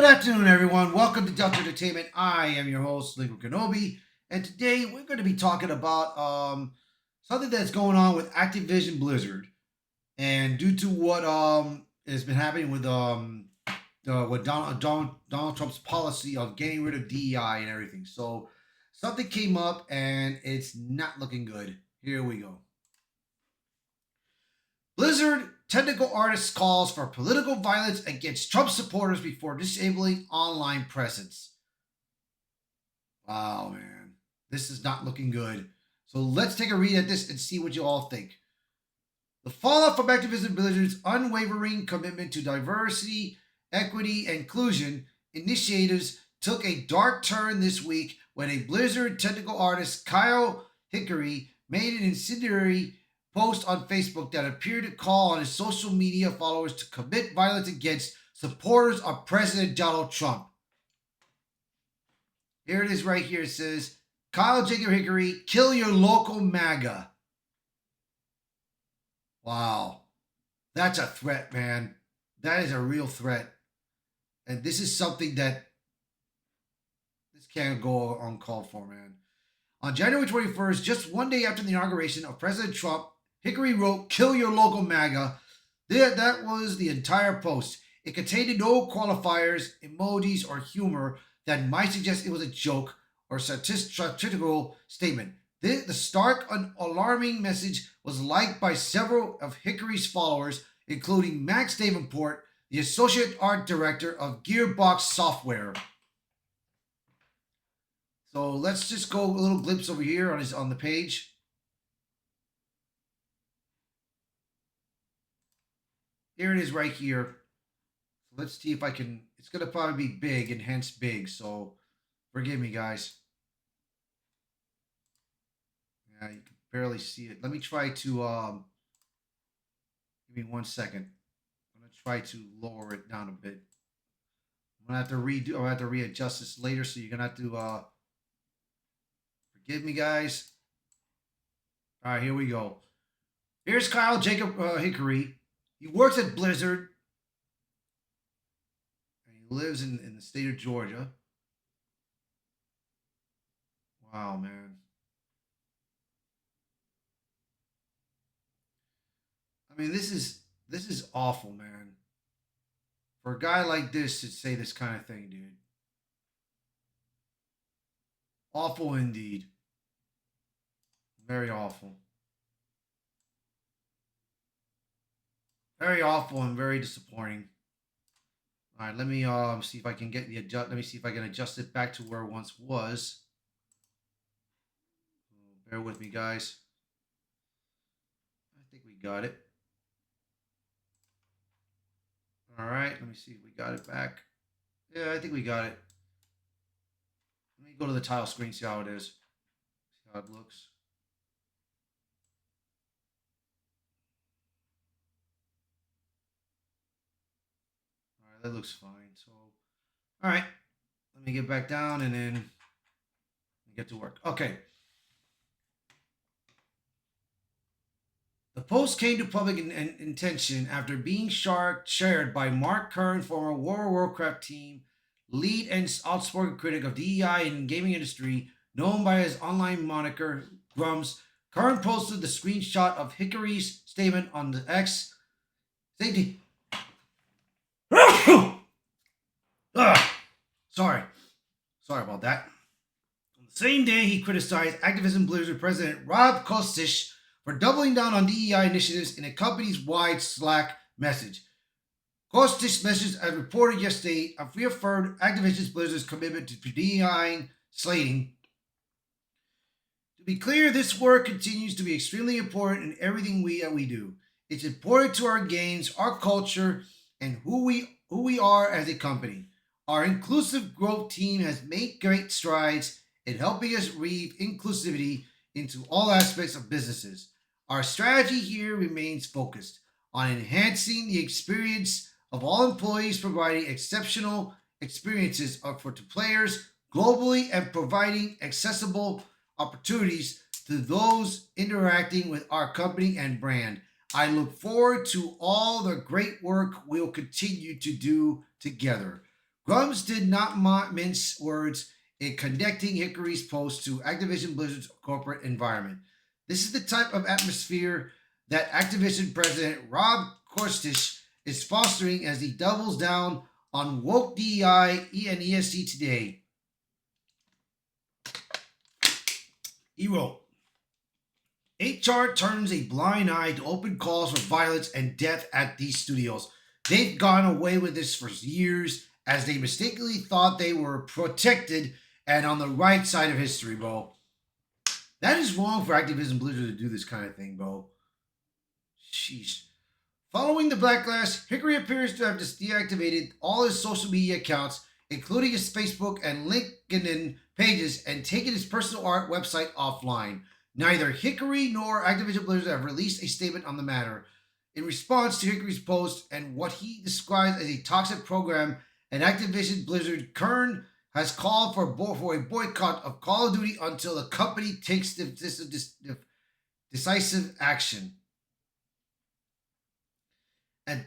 Good afternoon, everyone. Welcome to Delta Entertainment. I am your host, Lincoln Kenobi, and today we're going to be talking about something that's going on with Activision Blizzard, and due to what has been happening with with Donald Trump's policy of getting rid of DEI and everything. So something came up, and it's not looking good. Here we go. Blizzard technical artist calls for political violence against Trump supporters before disabling online presence. Wow, man. This is not looking good. So let's take a read at this and see what you all think. The fallout from Activision Blizzard's unwavering commitment to diversity, equity, and inclusion initiatives took a dark turn this week when a Blizzard technical artist, Kyle Hickory, made an incendiary post on Facebook that appeared to call on his social media followers to commit violence against supporters of President Donald Trump. Here it is right here. It says, Kyle Jacob Hickory, kill your local MAGA. Wow. That's a threat, man. That is a real threat. And this is something that this can't go uncalled for, man. On January 21st, just one day after the inauguration of President Trump, Hickory wrote, kill your local MAGA. That was the entire post. It contained no qualifiers, emojis, or humor that might suggest it was a joke or satirical statement. The stark and alarming message was liked by several of Hickory's followers, including Max Davenport, the associate art director of Gearbox Software. So let's just go a little glimpse over here on the page. Here it is right here. Let's see if I can. It's going to probably be big and hence big. So forgive me, guys. Yeah, you can barely see it. Let me try to. Give me 1 second. I'm going to try to lower it down a bit. I'm going to have to redo. I'm going to have to readjust this later. So you're going to have to. Forgive me, guys. All right, here we go. Here's Kyle Jacob Hickory. He works at Blizzard. And he lives in the state of Georgia. Wow, man. I mean, this is awful, man. For a guy like this to say this kind of thing, dude. Awful indeed. Very awful. Very awful and very disappointing. All right, let me see if I can get the adjust. Let me see if I can adjust it back to where it once was. Bear with me, guys. I think we got it. All right, let me see if we got it back. Yeah, I think we got it. Let me go to the tile screen, see how it is. See how it looks. That looks fine. So, all right, let me get back down and then get to work. Okay. The post came to public intention after being shared by Mark Kern, former World of Warcraft team lead and outspoken critic of DEI in the gaming industry, known by his online moniker Grums. Kern posted the screenshot of Hickory's statement on the X. Safety. Sorry about that. On the same day, he criticized Activision Blizzard president Rob Kostich for doubling down on DEI initiatives in a company's wide Slack message. Kostich's message, as reported yesterday, reaffirmed Activision Blizzard's commitment to DEI slating. To be clear, this work continues to be extremely important in everything we do. It's important to our games, our culture, and who we are as a company. Our inclusive growth team has made great strides in helping us weave inclusivity into all aspects of businesses. Our strategy here remains focused on enhancing the experience of all employees, providing exceptional experiences for players globally, and providing accessible opportunities to those interacting with our company and brand. I look forward to all the great work we'll continue to do together. Grumps did not mince words in connecting Hickory's post to Activision Blizzard's corporate environment. This is the type of atmosphere that Activision president Rob Korstish is fostering as he doubles down on woke DEI and ESG today. He wrote, HR turns a blind eye to open calls for violence and death at these studios. They've gone away with this for years as they mistakenly thought they were protected and on the right side of history, bro. That is wrong for Activision Blizzard to do this kind of thing, bro. Sheesh. Following the backlash, Hickory appears to have just deactivated all his social media accounts, including his Facebook and LinkedIn pages, and taken his personal art website offline. Neither Hickory nor Activision Blizzard have released a statement on the matter. In response to Hickory's post and what he describes as a toxic program, and Activision Blizzard Kern has called for a boycott of Call of Duty until the company takes decisive action. And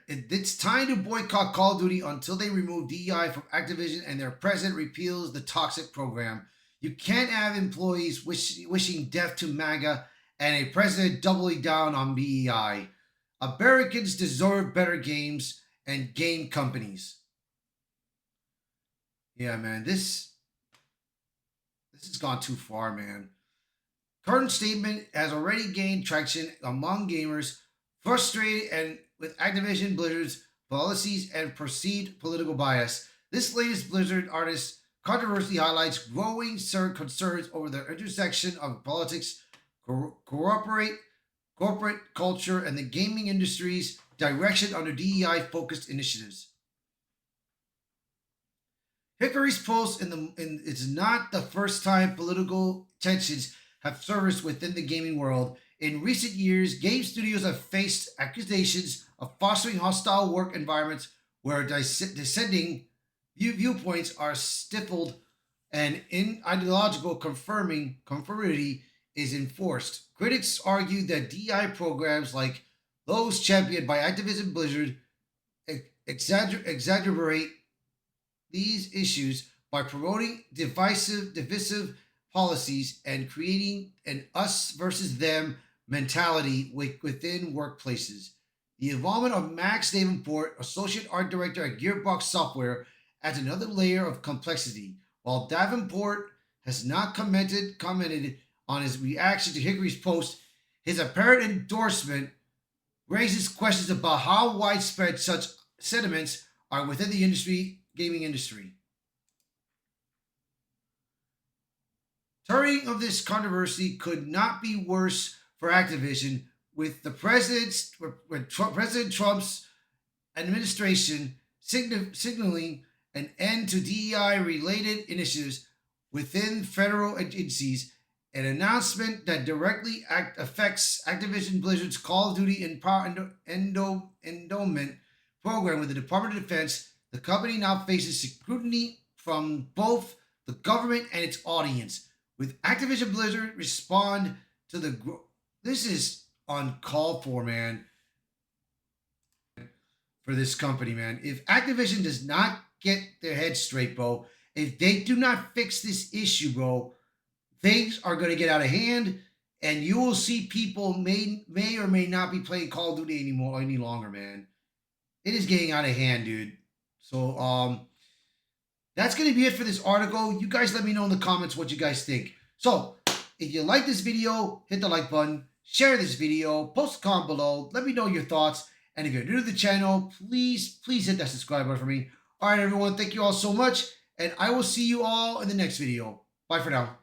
it's time to boycott Call of Duty until they remove DEI from Activision and their president repeals the toxic program. You can't have employees wishing death to MAGA and a president doubling down on DEI. Americans deserve better games and game companies. Yeah, man, this has gone too far, man. Current statement has already gained traction among gamers frustrated and with Activision Blizzard's policies and perceived political bias. This latest Blizzard artist controversy highlights growing concerns over the intersection of politics, corporate culture, and the gaming industry's direction under DEI-focused initiatives. Hickory's post it's not the first time political tensions have surfaced within the gaming world. In recent years, game studios have faced accusations of fostering hostile work environments where dissenting viewpoints are stifled and in ideological conformity is enforced. Critics argue that DI programs like those championed by Activision Blizzard exaggerate these issues by promoting divisive policies and creating an us versus them mentality within workplaces. The involvement of Max Davenport, associate art director at Gearbox Software, adds another layer of complexity. While Davenport has not commented on his reaction to Hickory's post, his apparent endorsement raises questions about how widespread such sentiments are within the gaming industry. Turning of this controversy could not be worse for Activision, with President Trump's administration signaling an end to DEI-related initiatives within federal agencies, an announcement that directly affects Activision Blizzard's Call of Duty endowment program with the Department of Defense. The company now faces scrutiny from both the government and its audience. With Activision Blizzard respond to this is uncalled for, man. For this company, man. If Activision does not get their head straight, bro, if they do not fix this issue, bro, things are going to get out of hand, and you will see people may or may not be playing Call of Duty any longer, man. It is getting out of hand, dude. So, that's going to be it for this article. You guys let me know in the comments what you guys think. So, if you like this video, hit the like button, share this video, post a comment below, let me know your thoughts. And if you're new to the channel, please hit that subscribe button for me. All right, everyone, thank you all so much, and I will see you all in the next video. Bye for now.